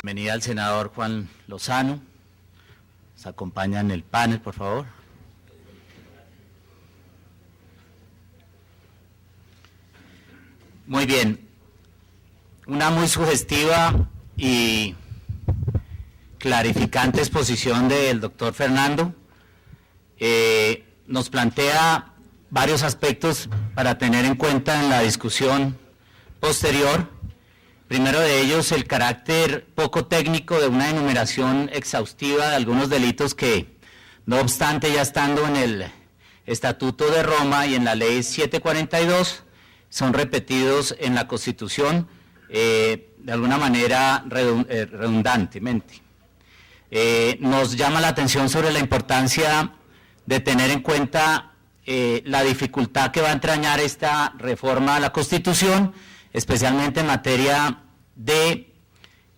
Bienvenida al senador Juan Lozano. Nos acompaña en el panel, por favor. Muy bien. Una muy sugestiva y clarificante exposición del doctor Fernando. Nos plantea varios aspectos para tener en cuenta en la discusión posterior. Primero de ellos, el carácter poco técnico de una enumeración exhaustiva de algunos delitos que, no obstante, ya estando en el Estatuto de Roma y en la Ley 742, son repetidos en la Constitución de alguna manera redundantemente. Nos llama la atención sobre la importancia de tener en cuenta la dificultad que va a entrañar esta reforma a la Constitución, especialmente en materia de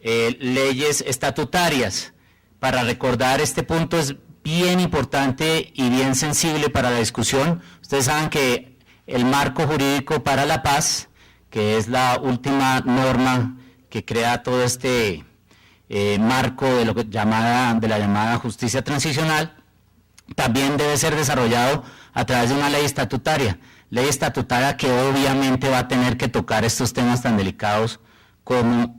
leyes estatutarias. Para recordar este punto es bien importante y bien sensible para la discusión. Ustedes saben que el marco jurídico para la paz, que es la última norma que crea todo este marco de la llamada justicia transicional, también debe ser desarrollado a través de una ley estatutaria que obviamente va a tener que tocar estos temas tan delicados como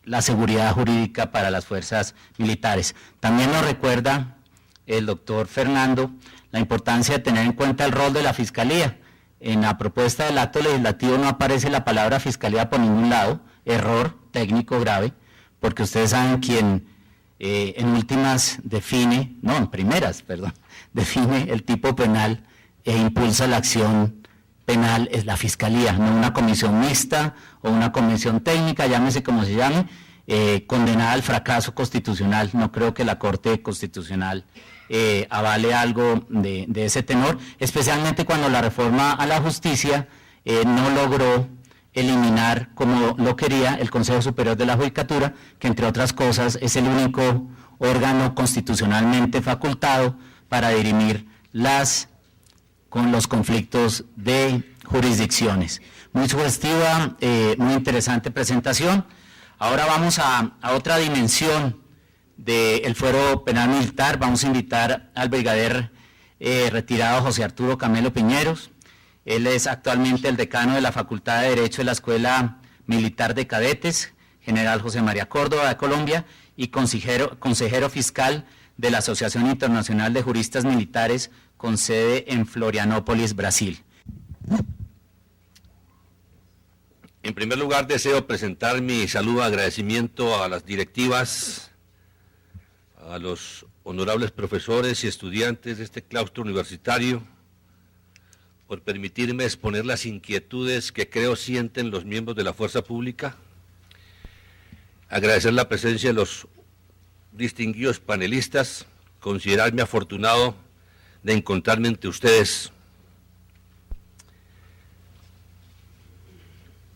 la seguridad jurídica para las fuerzas militares. También nos recuerda el doctor Fernando la importancia de tener en cuenta el rol de la Fiscalía. En la propuesta del acto legislativo no aparece la palabra Fiscalía por ningún lado, error técnico grave, porque ustedes saben quién en últimas define el tipo penal e impulsa la acción penal es la Fiscalía, no una comisión mixta o una comisión técnica, llámese como se llame, condenada al fracaso constitucional. No creo que la Corte Constitucional avale algo de ese tenor, especialmente cuando la reforma a la justicia no logró eliminar, como lo quería, el Consejo Superior de la Judicatura, que entre otras cosas es el único órgano constitucionalmente facultado para dirimir con los conflictos de jurisdicciones. Muy sugestiva, muy interesante presentación. Ahora vamos a otra dimensión del Fuero Penal Militar. Vamos a invitar al brigadier retirado José Arturo Camelo Piñeros. Él es actualmente el decano de la Facultad de Derecho de la Escuela Militar de Cadetes, General José María Córdoba de Colombia, y consejero fiscal de la Asociación Internacional de Juristas Militares con sede en Florianópolis, Brasil. En primer lugar, deseo presentar mi saludo y agradecimiento a las directivas, a los honorables profesores y estudiantes de este claustro universitario, por permitirme exponer las inquietudes que creo sienten los miembros de la fuerza pública, agradecer la presencia de los distinguidos panelistas, considerarme afortunado de encontrarme entre ustedes.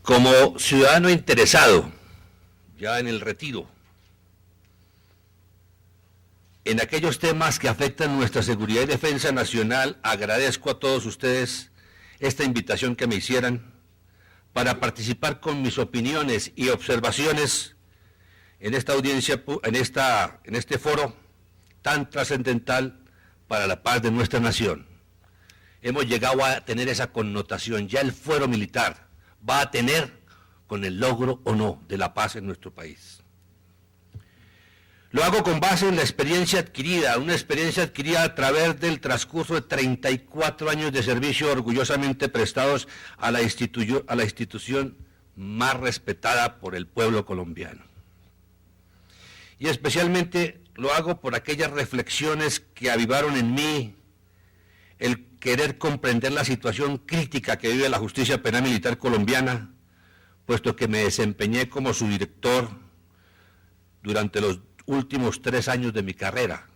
Como ciudadano interesado, ya en el retiro, en aquellos temas que afectan nuestra seguridad y defensa nacional, agradezco a todos ustedes esta invitación que me hicieran para participar con mis opiniones y observaciones en esta audiencia, en este foro tan trascendental para la paz de nuestra nación. Hemos llegado a tener esa connotación, ya el fuero militar va a tener con el logro o no de la paz en nuestro país. Lo hago con base en la experiencia adquirida, una experiencia adquirida a través del transcurso de 34 años de servicio orgullosamente prestados a la institución más respetada por el pueblo colombiano. Y especialmente lo hago por aquellas reflexiones que avivaron en mí el querer comprender la situación crítica que vive la justicia penal militar colombiana, puesto que me desempeñé como su director durante los últimos 3 años de mi carrera.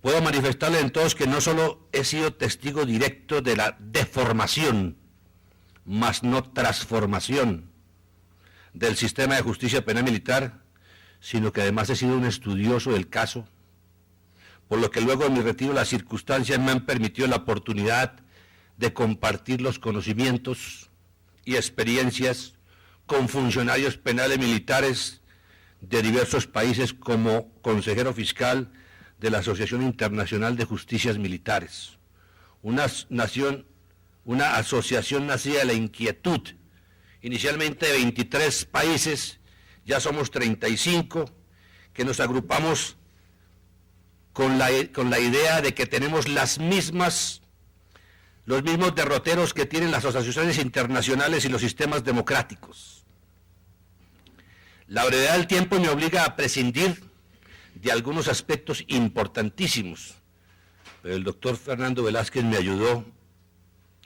Puedo manifestarles entonces que no solo he sido testigo directo de la deformación, mas no transformación del sistema de justicia penal militar, sino que además he sido un estudioso del caso, por lo que luego de mi retiro las circunstancias me han permitido la oportunidad de compartir los conocimientos y experiencias con funcionarios penales militares de diversos países como consejero fiscal de la Asociación Internacional de Justicias Militares, una asociación nacida de la inquietud, inicialmente de 23 países, ya somos 35, que nos agrupamos con la idea de que tenemos los mismos derroteros que tienen las asociaciones internacionales y los sistemas democráticos. La brevedad del tiempo me obliga a prescindir de algunos aspectos importantísimos, pero el doctor Fernando Velázquez me ayudó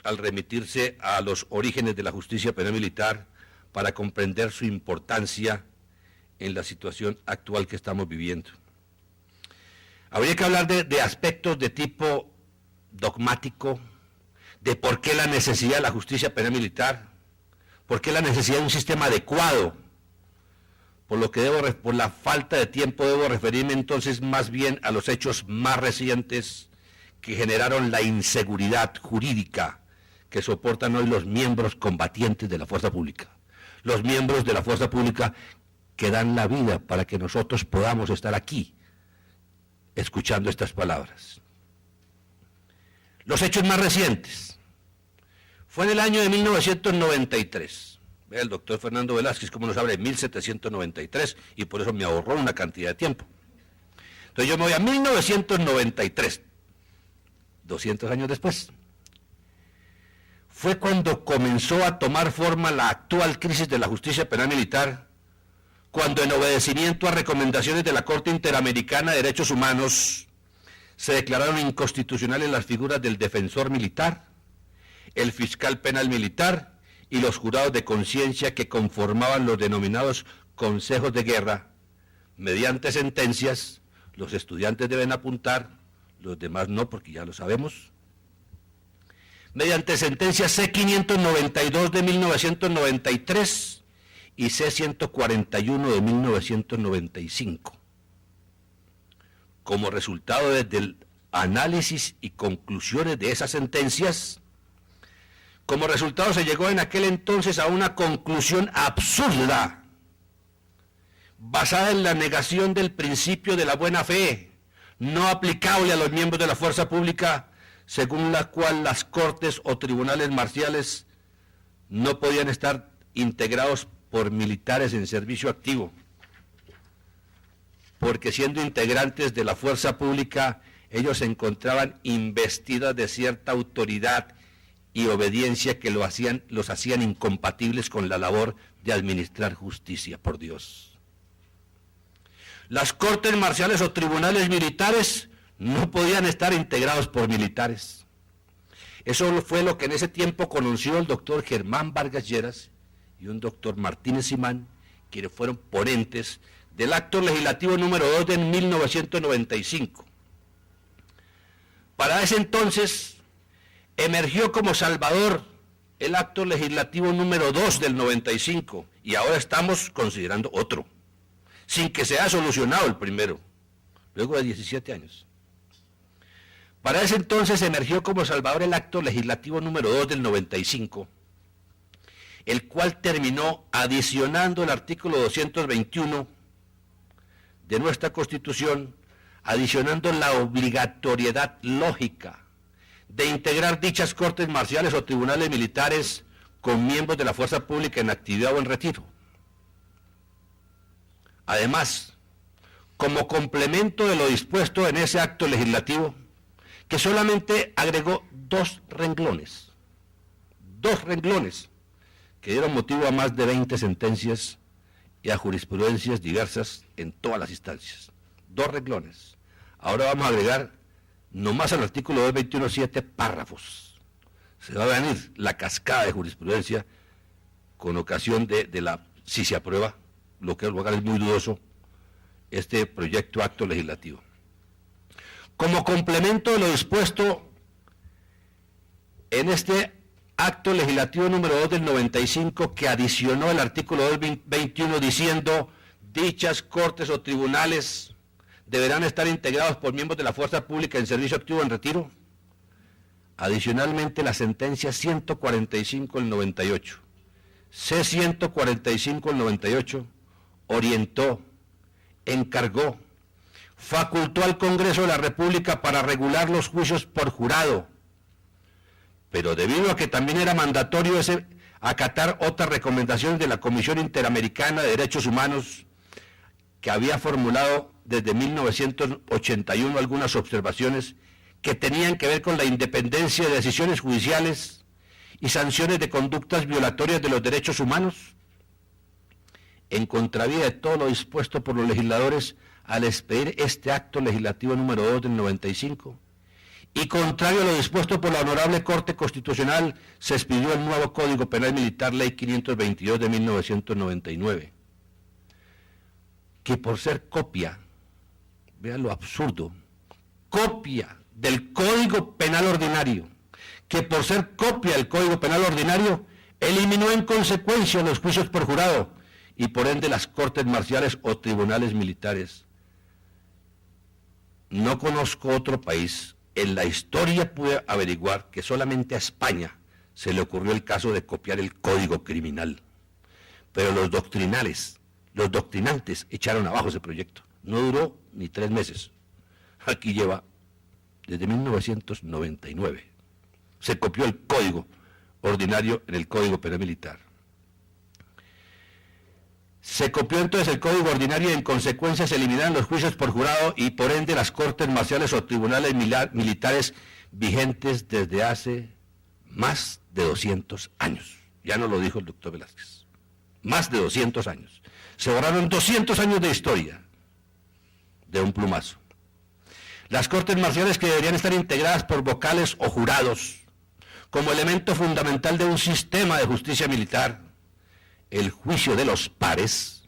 al remitirse a los orígenes de la justicia penal militar para comprender su importancia en la situación actual que estamos viviendo. Habría que hablar de aspectos de tipo dogmático, de por qué la necesidad de la justicia penal militar, por qué la necesidad de un sistema adecuado. Por la falta de tiempo debo referirme entonces más bien a los hechos más recientes que generaron la inseguridad jurídica que soportan hoy los miembros combatientes de la fuerza pública. Los miembros de la fuerza pública que dan la vida para que nosotros podamos estar aquí escuchando estas palabras. Los hechos más recientes. Fue en el año de 1993. Vea el doctor Fernando Velázquez, como nos habla de 1793, y por eso me ahorró una cantidad de tiempo. Entonces yo me voy a 1993, 200 años después. Fue cuando comenzó a tomar forma la actual crisis de la justicia penal militar, cuando en obedecimiento a recomendaciones de la Corte Interamericana de Derechos Humanos se declararon inconstitucionales las figuras del defensor militar, el fiscal penal militar y los jurados de conciencia que conformaban los denominados consejos de guerra. Mediante sentencias, los estudiantes deben apuntar, los demás no, porque ya lo sabemos. Mediante sentencias C-592 de 1993 y C-141 de 1995. Como resultado del análisis y conclusiones de esas sentencias, como resultado se llegó en aquel entonces a una conclusión absurda, basada en la negación del principio de la buena fe, no aplicable a los miembros de la fuerza pública, según la cual las cortes o tribunales marciales no podían estar integrados por militares en servicio activo, porque siendo integrantes de la fuerza pública, ellos se encontraban investidos de cierta autoridad y obediencia que los hacían incompatibles con la labor de administrar justicia, por Dios. Las cortes marciales o tribunales militares no podían estar integrados por militares. Eso fue lo que en ese tiempo conoció el doctor Germán Vargas Lleras y un doctor Martínez Simán, quienes fueron ponentes del acto legislativo número 2 de 1995. Para ese entonces emergió como salvador el acto legislativo número 2 del 95 y ahora estamos considerando otro, sin que se haya solucionado el primero, luego de 17 años. Para ese entonces emergió como salvador el acto legislativo número 2 del 95, el cual terminó adicionando el artículo 221 de nuestra Constitución, adicionando la obligatoriedad lógica de integrar dichas cortes marciales o tribunales militares con miembros de la fuerza pública en actividad o en retiro. Además, como complemento de lo dispuesto en ese acto legislativo, que solamente agregó dos renglones, que dieron motivo a más de 20 sentencias y a jurisprudencias diversas en todas las instancias. 2 renglones. Ahora vamos a agregar nomás al artículo 221, 7 párrafos. Se va a venir la cascada de jurisprudencia con ocasión de la, si se aprueba, lo que es muy dudoso, este proyecto acto legislativo. Como complemento de lo dispuesto en este acto legislativo número 2 del 95, que adicionó el artículo 221 diciendo: dichas cortes o tribunales deberán estar integrados por miembros de la fuerza pública en servicio activo o en retiro. Adicionalmente, la sentencia 145 del 98 C-145/98 orientó, encargó, facultó al Congreso de la República para regular los juicios por jurado, pero debido a que también era mandatorio acatar otras recomendaciones de la Comisión Interamericana de Derechos Humanos, que había formulado desde 1981 algunas observaciones que tenían que ver con la independencia de decisiones judiciales y sanciones de conductas violatorias de los derechos humanos, en contravía de todo lo dispuesto por los legisladores al expedir este acto legislativo número 2 del 95, y contrario a lo dispuesto por la Honorable Corte Constitucional, se expidió el nuevo Código Penal Militar, Ley 522 de 1999, que por ser copia, vean lo absurdo, copia del Código Penal Ordinario, que por ser copia del Código Penal Ordinario, eliminó en consecuencia los juicios por jurado y por ende las cortes marciales o tribunales militares. No conozco otro país, en la historia pude averiguar que solamente a España se le ocurrió el caso de copiar el Código Criminal, pero los doctrinantes echaron abajo ese proyecto. No duró ni 3 meses. Aquí lleva desde 1999. Se copió el Código Ordinario en el Código Penal Militar. Se copió entonces el Código Ordinario y en consecuencia se eliminaron los juicios por jurado y por ende las cortes marciales o tribunales militares vigentes desde hace más de 200 años. Ya nos lo dijo el doctor Velázquez. Más de 200 años. Se borraron 200 años de historia de un plumazo. Las cortes marciales, que deberían estar integradas por vocales o jurados como elemento fundamental de un sistema de justicia militar, el juicio de los pares,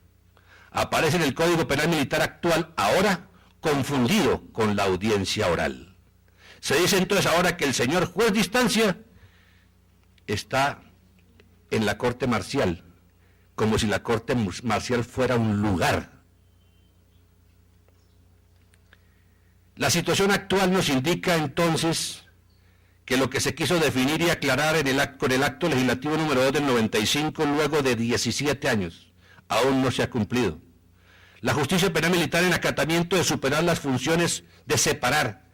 aparece en el Código Penal Militar actual ahora confundido con la audiencia oral. Se dice entonces ahora que el señor juez de instancia está en la corte marcial, como si la corte marcial fuera un lugar. La situación actual nos indica entonces que lo que se quiso definir y aclarar con el acto legislativo número 2 del 95, luego de 17 años, aún no se ha cumplido. La justicia penal militar en acatamiento de superar las funciones de separar.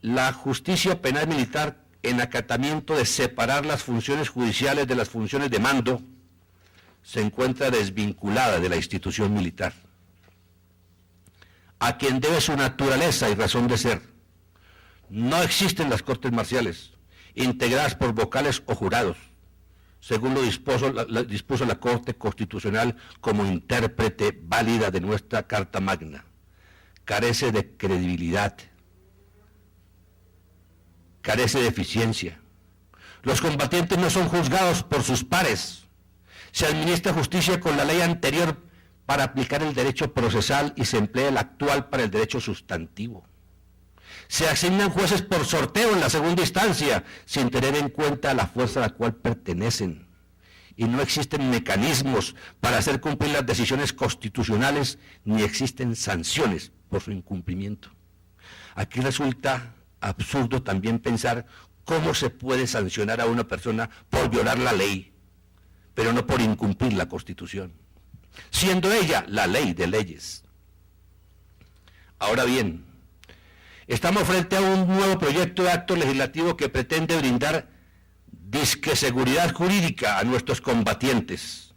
La justicia penal militar en acatamiento de separar las funciones judiciales de las funciones de mando se encuentra desvinculada de la institución militar, a quien debe su naturaleza y razón de ser. No existen las cortes marciales, integradas por vocales o jurados, según lo dispuso la Corte Constitucional como intérprete válida de nuestra Carta Magna. Carece de credibilidad, carece de eficiencia. Los combatientes no son juzgados por sus pares. Se administra justicia con la ley anterior para aplicar el derecho procesal y se emplea el actual para el derecho sustantivo. Se asignan jueces por sorteo en la segunda instancia, sin tener en cuenta la fuerza a la cual pertenecen. Y no existen mecanismos para hacer cumplir las decisiones constitucionales, ni existen sanciones por su incumplimiento. Aquí resulta absurdo también pensar cómo se puede sancionar a una persona por violar la ley, pero no por incumplir la Constitución, siendo ella la ley de leyes. Ahora bien, estamos frente a un nuevo proyecto de acto legislativo que pretende brindar disque seguridad jurídica a nuestros combatientes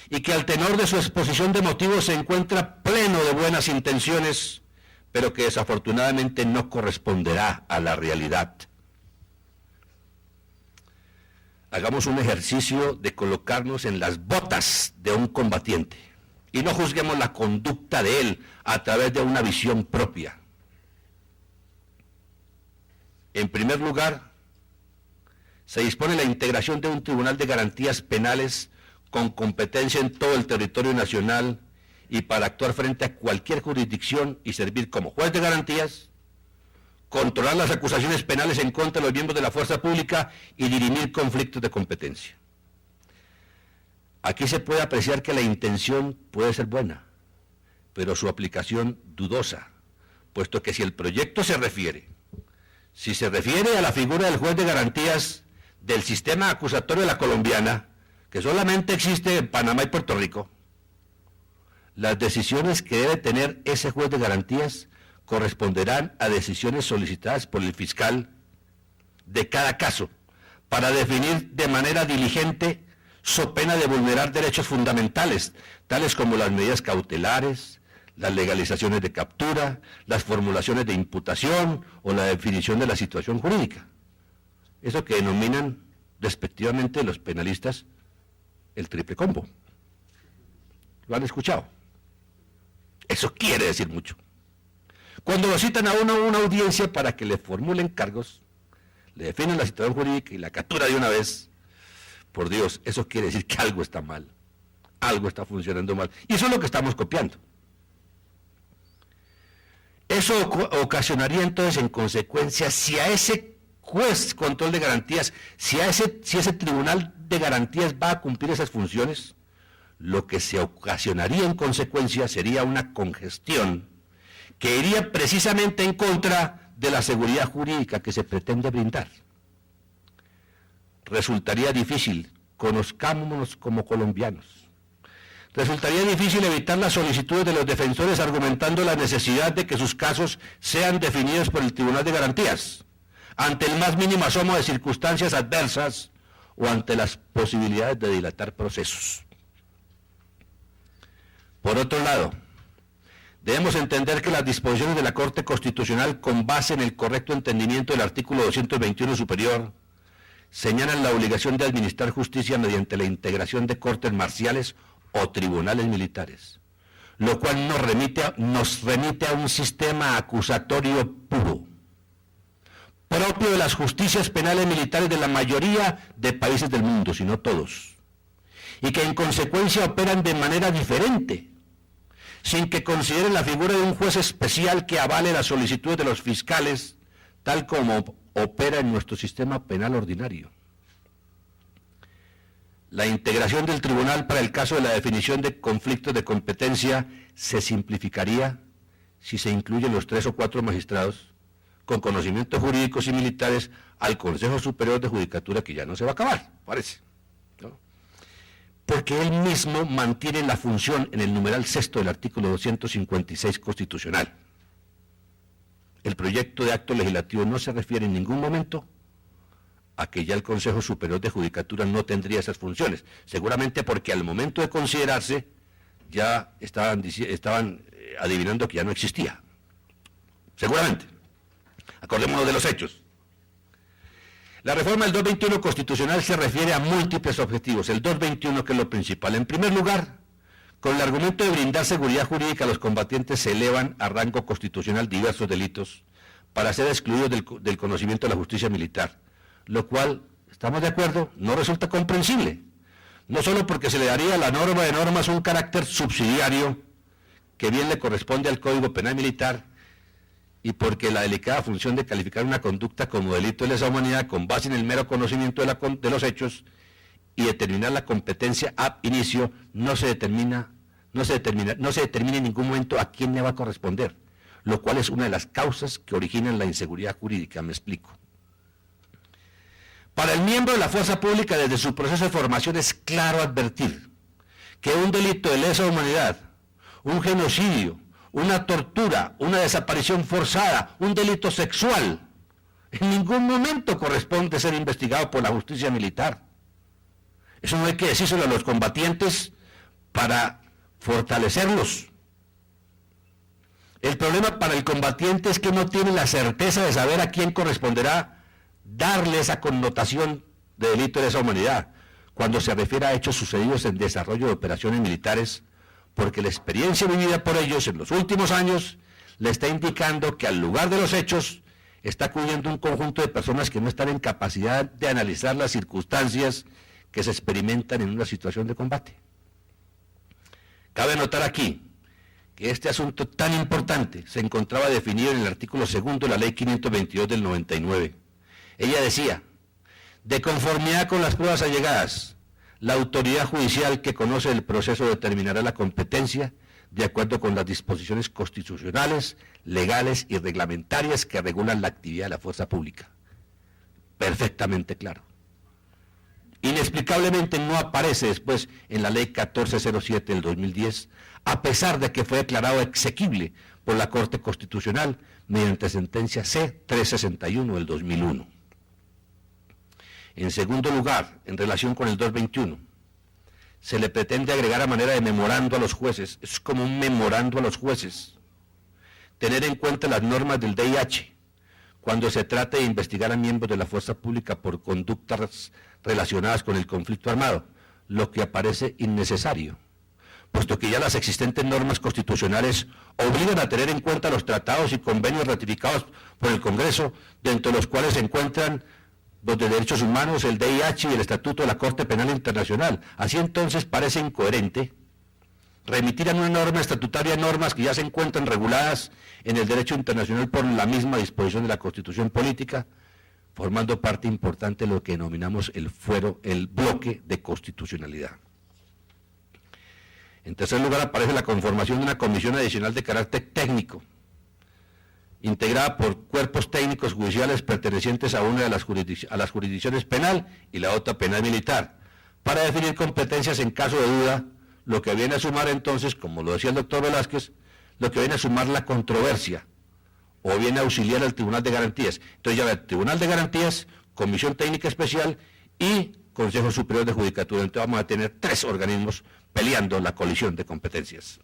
y que al tenor de su exposición de motivos se encuentra pleno de buenas intenciones, pero que desafortunadamente no corresponderá a la realidad. Hagamos un ejercicio de colocarnos en las botas de un combatiente y no juzguemos la conducta de él a través de una visión propia. En primer lugar, se dispone la integración de un tribunal de garantías penales con competencia en todo el territorio nacional y para actuar frente a cualquier jurisdicción y servir como juez de garantías, controlar las acusaciones penales en contra de los miembros de la fuerza pública y dirimir conflictos de competencia. Aquí se puede apreciar que la intención puede ser buena, pero su aplicación dudosa, puesto que si el proyecto se refiere a la figura del juez de garantías del sistema acusatorio de la colombiana, que solamente existe en Panamá y Puerto Rico, las decisiones que debe tener ese juez de garantías corresponderán a decisiones solicitadas por el fiscal de cada caso para definir de manera diligente, so pena de vulnerar derechos fundamentales, tales como las medidas cautelares, las legalizaciones de captura, las formulaciones de imputación o la definición de la situación jurídica. Eso que denominan despectivamente los penalistas el triple combo. ¿Lo han escuchado? Eso quiere decir mucho. Cuando lo citan a uno a una audiencia para que le formulen cargos, le definan la situación jurídica y la captura de una vez, por Dios, eso quiere decir que algo está mal, algo está funcionando mal. Y eso es lo que estamos copiando. Eso ocasionaría entonces, en consecuencia, si a ese juez control de garantías, si ese tribunal de garantías va a cumplir esas funciones, lo que se ocasionaría en consecuencia sería una congestión que iría precisamente en contra de la seguridad jurídica que se pretende brindar. Resultaría difícil, conozcámonos como colombianos, resultaría difícil evitar las solicitudes de los defensores argumentando la necesidad de que sus casos sean definidos por el Tribunal de Garantías, ante el más mínimo asomo de circunstancias adversas o ante las posibilidades de dilatar procesos. Por otro lado, debemos entender que las disposiciones de la Corte Constitucional, con base en el correcto entendimiento del artículo 221 superior, señalan la obligación de administrar justicia mediante la integración de cortes marciales o tribunales militares, lo cual nos remite a un sistema acusatorio puro, propio de las justicias penales militares de la mayoría de países del mundo, si no todos, y que en consecuencia operan de manera diferente, sin que consideren la figura de un juez especial que avale las solicitudes de los fiscales, tal como opera en nuestro sistema penal ordinario. La integración del tribunal para el caso de la definición de conflictos de competencia se simplificaría si se incluyen los 3 o 4 magistrados con conocimientos jurídicos y militares al Consejo Superior de Judicatura, que ya no se va a acabar, parece, ¿no? Porque él mismo mantiene la función en el numeral 6 del artículo 256 constitucional. El proyecto de acto legislativo no se refiere en ningún momento a que ya el Consejo Superior de Judicatura no tendría esas funciones, seguramente porque al momento de considerarse ya estaban adivinando que ya no existía, seguramente. Acordémonos de los hechos. La reforma del 221 constitucional se refiere a múltiples objetivos. El 221, que es lo principal. En primer lugar, con el argumento de brindar seguridad jurídica a los combatientes, se elevan a rango constitucional diversos delitos para ser excluidos del conocimiento de la justicia militar, lo cual, estamos de acuerdo, no resulta comprensible. No solo porque se le daría a la norma de normas un carácter subsidiario, que bien le corresponde al Código Penal Militar, y porque la delicada función de calificar una conducta como delito de lesa humanidad con base en el mero conocimiento de los hechos y determinar la competencia ab inicio no se determina en ningún momento a quién le va a corresponder, lo cual es una de las causas que originan la inseguridad jurídica. Me explico. Para el miembro de la fuerza pública, desde su proceso de formación, es claro advertir que un delito de lesa humanidad, un genocidio, una tortura, una desaparición forzada, un delito sexual, en ningún momento corresponde ser investigado por la justicia militar. Eso no hay que decírselo a los combatientes para fortalecerlos. El problema para el combatiente es que no tiene la certeza de saber a quién corresponderá darle esa connotación de delito de lesa humanidad cuando se refiere a hechos sucedidos en desarrollo de operaciones militares, porque la experiencia vivida por ellos en los últimos años le está indicando que al lugar de los hechos está acudiendo un conjunto de personas que no están en capacidad de analizar las circunstancias que se experimentan en una situación de combate. Cabe notar aquí que este asunto tan importante se encontraba definido en el artículo 2 de la Ley 522 del 99. Ella decía: de conformidad con las pruebas allegadas, la autoridad judicial que conoce el proceso determinará la competencia de acuerdo con las disposiciones constitucionales, legales y reglamentarias que regulan la actividad de la fuerza pública. Perfectamente claro. Inexplicablemente no aparece después en la Ley 1407 del 2010, a pesar de que fue declarado exequible por la Corte Constitucional mediante sentencia C-361 del 2001. En segundo lugar, en relación con el 221, se le pretende agregar a manera de memorando a los jueces, es como un memorando a los jueces, tener en cuenta las normas del DIH cuando se trate de investigar a miembros de la fuerza pública por conductas relacionadas con el conflicto armado, lo que aparece innecesario, puesto que ya las existentes normas constitucionales obligan a tener en cuenta los tratados y convenios ratificados por el Congreso, dentro de los cuales se encuentran los de derechos humanos, el DIH y el Estatuto de la Corte Penal Internacional. Así entonces parece incoherente remitir a una norma estatutaria normas que ya se encuentran reguladas en el derecho internacional por la misma disposición de la Constitución Política, formando parte importante de lo que denominamos el bloque de constitucionalidad. En tercer lugar, aparece la conformación de una comisión adicional de carácter técnico, integrada por cuerpos técnicos judiciales pertenecientes a una de las jurisdicciones penal y la otra penal militar, para definir competencias en caso de duda, lo que viene a sumar entonces, como lo decía el doctor Velázquez, lo que viene a sumar la controversia, o viene a auxiliar al Tribunal de Garantías. Entonces ya ve, Tribunal de Garantías, Comisión Técnica Especial y Consejo Superior de Judicatura. Entonces vamos a tener 3 organismos peleando la colisión de competencias.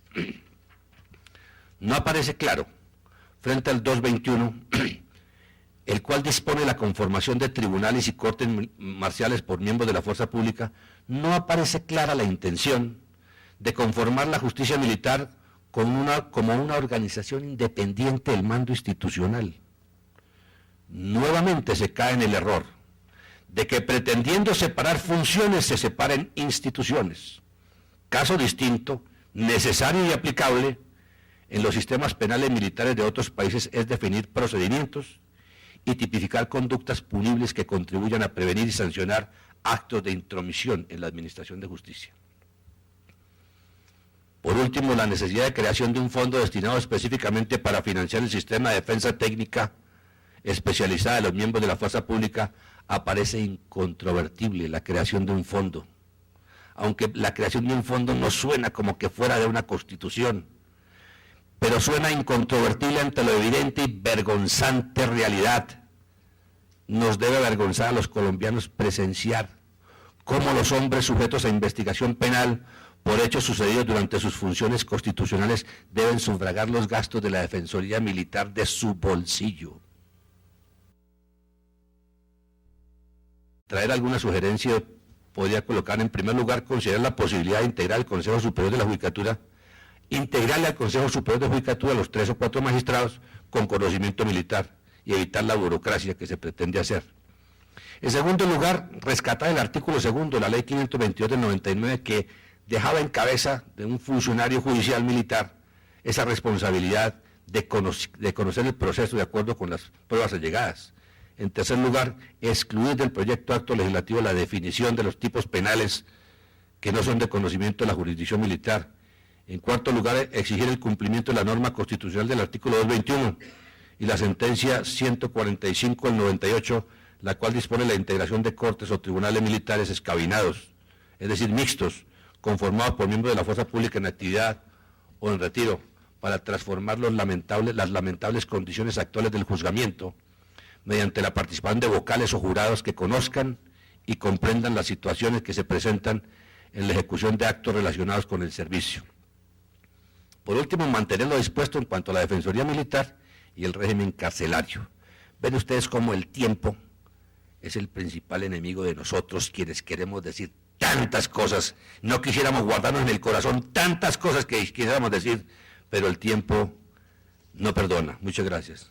No aparece claro, frente al 221, el cual dispone la conformación de tribunales y cortes marciales por miembros de la fuerza pública, no aparece clara la intención de conformar la justicia militar como una organización independiente del mando institucional. Nuevamente se cae en el error de que pretendiendo separar funciones se separen instituciones. Caso distinto, necesario y aplicable en los sistemas penales militares de otros países es definir procedimientos y tipificar conductas punibles que contribuyan a prevenir y sancionar actos de intromisión en la administración de justicia. Por último, la necesidad de creación de un fondo destinado específicamente para financiar el sistema de defensa técnica especializada de los miembros de la fuerza pública aparece incontrovertible la creación de un fondo, aunque la creación de un fondo no suena como que fuera de una constitución, pero suena incontrovertible ante lo evidente y vergonzante realidad. Nos debe avergonzar a los colombianos presenciar cómo los hombres sujetos a investigación penal por hechos sucedidos durante sus funciones constitucionales deben sufragar los gastos de la Defensoría Militar de su bolsillo. Traer alguna sugerencia podría colocar en primer lugar, considerar la posibilidad de integrar al Consejo Superior de la Judicatura, integrarle al Consejo Superior de Judicatura a los 3 o 4 magistrados con conocimiento militar y evitar la burocracia que se pretende hacer. En segundo lugar, rescatar el artículo 2 de la Ley 522 del 99 que dejaba en cabeza de un funcionario judicial militar esa responsabilidad de conocer el proceso de acuerdo con las pruebas allegadas. En tercer lugar, excluir del proyecto de acto legislativo la definición de los tipos penales que no son de conocimiento de la jurisdicción militar. En cuarto lugar, exigir el cumplimiento de la norma constitucional del artículo 221 y la sentencia 145 del 98, la cual dispone la integración de cortes o tribunales militares escabinados, es decir, mixtos, conformados por miembros de la fuerza pública en actividad o en retiro, para transformar las lamentables condiciones actuales del juzgamiento mediante la participación de vocales o jurados que conozcan y comprendan las situaciones que se presentan en la ejecución de actos relacionados con el servicio. Por último, mantener lo dispuesto en cuanto a la Defensoría Militar y el régimen carcelario. Ven ustedes cómo el tiempo es el principal enemigo de nosotros, quienes queremos decir tantas cosas, no quisiéramos guardarnos en el corazón tantas cosas que quisiéramos decir, pero el tiempo no perdona. Muchas gracias.